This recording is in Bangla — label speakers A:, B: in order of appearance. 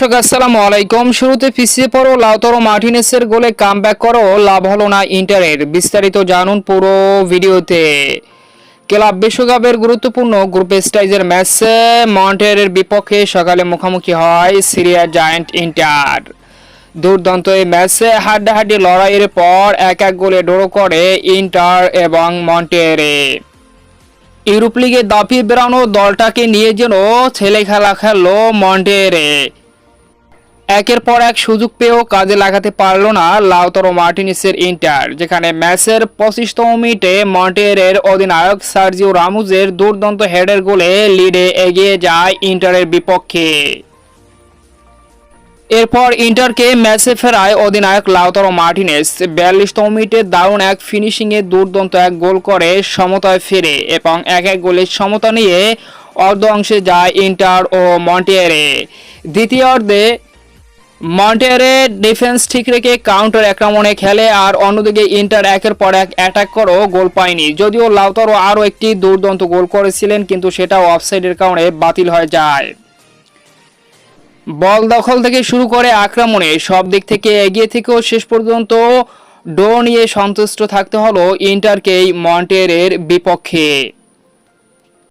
A: দর্শক আসসালামু আলাইকুম। শুরুতে পিছিয়ে পড়ো লাউতারো মার্টিনেসের গোলে কামব্যাক করো, লাভ হলো না ইন্টারের। বিস্তারিত জানুন পুরো ভিডিওতে। ক্লাব বিশ্বকাপের গুরুত্বপূর্ণ গ্রুপ স্টেজের ম্যাচে মন্টেরের বিপক্ষে সকালে মুখোমুখি হয় সিরিয়া জায়ান্ট ইন্টার। দুর্দান্ত এই ম্যাচে হাড্ডাহাড্ডি লড়াইয়ের পর এক গোলে ড্র করে ইন্টার এবং মন্টেরে। ইউরোপ লিগে দাপিয়ে বেড়ানো দলটাকে নিয়ে যেন ছেলে খেলা খেললো মন্টেরে। একের পর এক সুযোগ পেয়েও কাজে লাগাতে পারল না লাউতারো মার্টিনেসের ইন্টার, যেখানে ম্যাচের 25তম মিনিটে মন্টেরের অধিনায়ক সার্জিও রামোসের দুর্দান্ত হেডের গোলে লিডে এগিয়ে যায় ইন্টারের বিপক্ষে। এরপর ইন্টারকে ম্যাচে ফেরায় অধিনায়ক লাউতারো মার্টিনেস। 42তম মিনিটে দারুণ এক ফিনিশিংয়ে দুর্দান্ত এক গোল করে সমতায় ফেরে এবং এক গোলের সমতা নিয়ে অর্ধ অংশে যায় ইন্টার ও মন্টেরে। দ্বিতীয় অর্ধে মন্টেরে ডিফেন্স ঠিক রেখে কাউন্টার আক্রমণে খেলে, আর অন্যদিকে ইন্টার একের পর এক অ্যাটাক করেও গোল পায়নি। যদিও লাউতারো আরও একটি দুর্দান্ত গোল করেছিলেন, কিন্তু সেটাও অফসাইডের কারণে বাতিল হয়ে যায়। বল দখল থেকে শুরু করে আক্রমণে সব দিক থেকে এগিয়ে থেকেও শেষ পর্যন্ত ড্র নিয়ে সন্তুষ্ট থাকতে হলো ইন্টারকেই মন্টেরের বিপক্ষে।